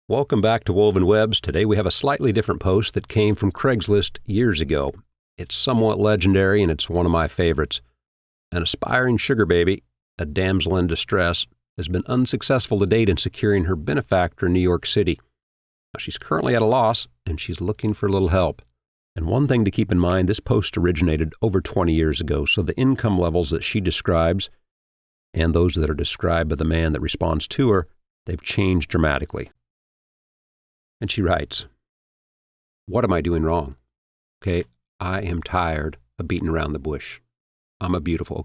Welcome back to Woven Webs. Today we have a slightly different post that came from Craigslist years ago. It's somewhat legendary and it's one of my favorites. An aspiring sugar baby, a damsel in distress, has been unsuccessful to date in securing her benefactor in New York City. Now, she's currently at a loss and she's looking for a little help. And one thing to keep in mind, this post originated over 20 years ago, so the income levels that she describes and those that are described by the man that responds to her, they've changed dramatically. And she writes, "What am I doing wrong? Okay, I am tired of beating around the bush. I'm a beautiful,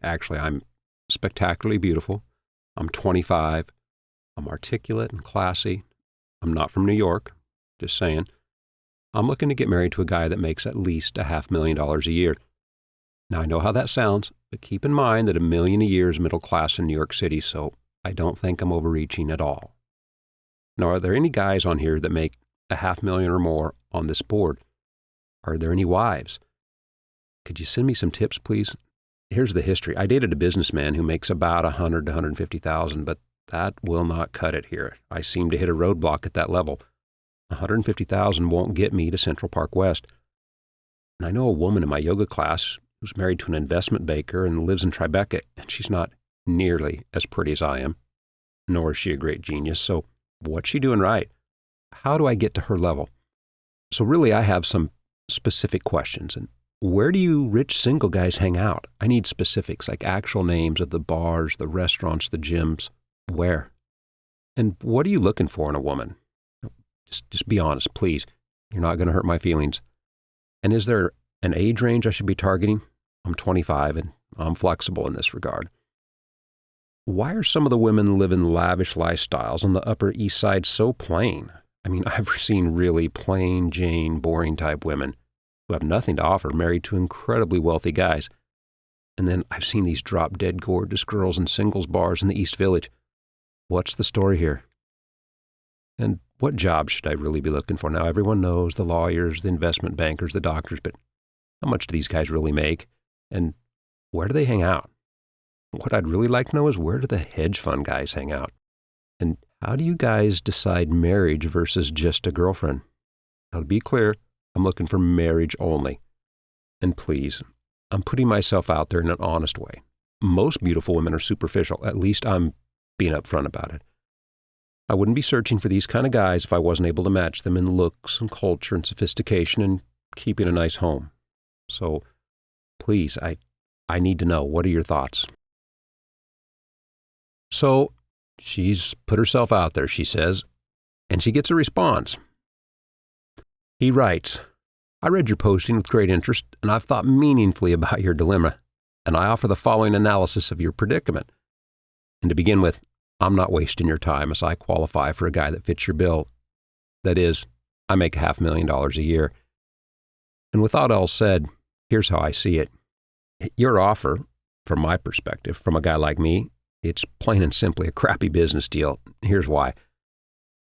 actually I'm spectacularly beautiful. I'm 25. I'm articulate and classy. I'm not from New York, just saying. I'm looking to get married to a guy that makes at least $500,000 a year. Now, I know how that sounds, but keep in mind that $1 million a year is middle class in New York City, so I don't think I'm overreaching at all. Now, are there any guys on here that make $500,000 or more on this board? Are there any wives? Could you send me some tips, please? Here's the history. I dated a businessman who makes about $100,000 to $150,000, but that will not cut it here. I seem to hit a roadblock at that level. $150,000 won't get me to Central Park West. And I know a woman in my yoga class who's married to an investment banker and lives in Tribeca, and she's not nearly as pretty as I am, nor is she a great genius. So what's she doing right? How do I get to her level? So really, I have some specific questions. And where do you rich single guys hang out? I need specifics, like actual names of the bars, the restaurants, the gyms. Where? And what are you looking for in a woman? Just be honest, please. You're not going to hurt my feelings. And is there an age range I should be targeting? I'm 25 and I'm flexible in this regard. Why are some of the women living lavish lifestyles on the Upper East Side so plain? I mean, I've seen really plain Jane, boring type women who have nothing to offer, married to incredibly wealthy guys. And then I've seen these drop-dead gorgeous girls in singles bars in the East Village. What's the story here? And what job should I really be looking for? Now, everyone knows the lawyers, the investment bankers, the doctors, but how much do these guys really make? And where do they hang out? What I'd really like to know is, where do the hedge fund guys hang out? And how do you guys decide marriage versus just a girlfriend? Now, to be clear, I'm looking for marriage only. And please, I'm putting myself out there in an honest way. Most beautiful women are superficial. At least I'm being upfront about it. I wouldn't be searching for these kind of guys if I wasn't able to match them in looks and culture and sophistication and keeping a nice home. So please, I need to know, what are your thoughts? So she's put herself out there, she says, and she gets a response. He writes, "I read your posting with great interest, and I've thought meaningfully about your dilemma, and I offer the following analysis of your predicament. And to begin with, I'm not wasting your time, as I qualify for a guy that fits your bill. That is, I make $500,000 a year. And with that all said, here's how I see it. Your offer, from my perspective, from a guy like me, it's plain and simply a crappy business deal. Here's why.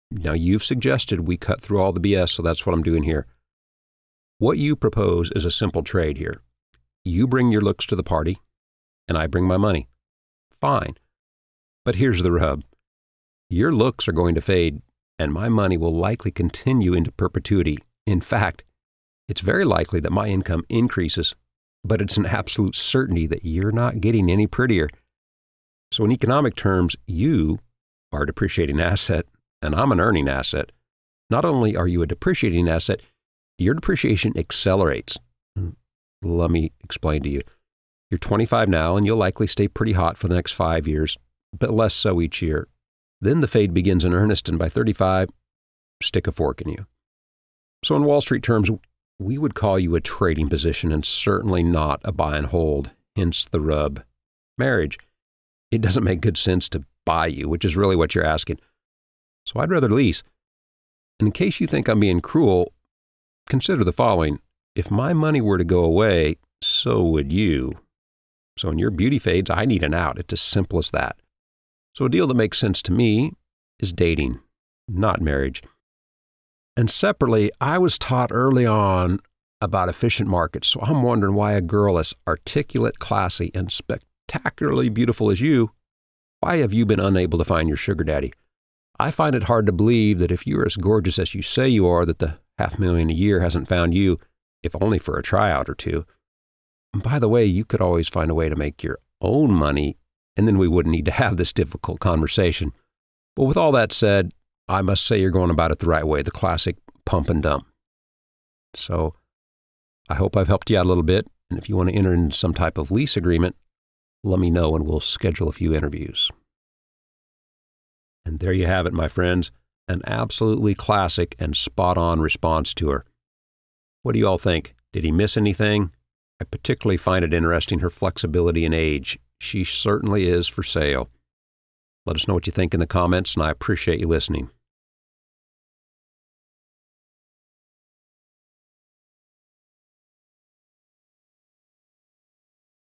Now, you've suggested we cut through all the BS, so that's what I'm doing here. What you propose is a simple trade here. You bring your looks to the party, and I bring my money. Fine. But here's the rub. Your looks are going to fade, and my money will likely continue into perpetuity. In fact, it's very likely that my income increases, but it's an absolute certainty that you're not getting any prettier. So in economic terms, you are a depreciating asset, and I'm an earning asset. Not only are you a depreciating asset, your depreciation accelerates. Let me explain to you. You're 25 now, and you'll likely stay pretty hot for the next 5 years, but less so each year. Then the fade begins in earnest, and by 35, stick a fork in you. So in Wall Street terms, we would call you a trading position and certainly not a buy and hold, hence the rub. Marriage. It doesn't make good sense to buy you, which is really what you're asking. So I'd rather lease. And in case you think I'm being cruel, consider the following. If my money were to go away, so would you. So when your beauty fades, I need an out. It's as simple as that. So a deal that makes sense to me is dating, not marriage. And separately, I was taught early on about efficient markets, so I'm wondering why a girl as articulate, classy, and spectacularly beautiful as you, why have you been unable to find your sugar daddy? I find it hard to believe that if you're as gorgeous as you say you are, that the $500,000 a year hasn't found you, if only for a tryout or two. And by the way, you could always find a way to make your own money, and then we wouldn't need to have this difficult conversation. But with all that said, I must say you're going about it the right way, the classic pump and dump. So I hope I've helped you out a little bit, and if you want to enter into some type of lease agreement, let me know and we'll schedule a few interviews. And there you have it, my friends, an absolutely classic and spot-on response to her. What do you all think? Did he miss anything? I particularly find it interesting, her flexibility and age. She certainly is for sale. Let us know what you think in the comments, and I appreciate you listening.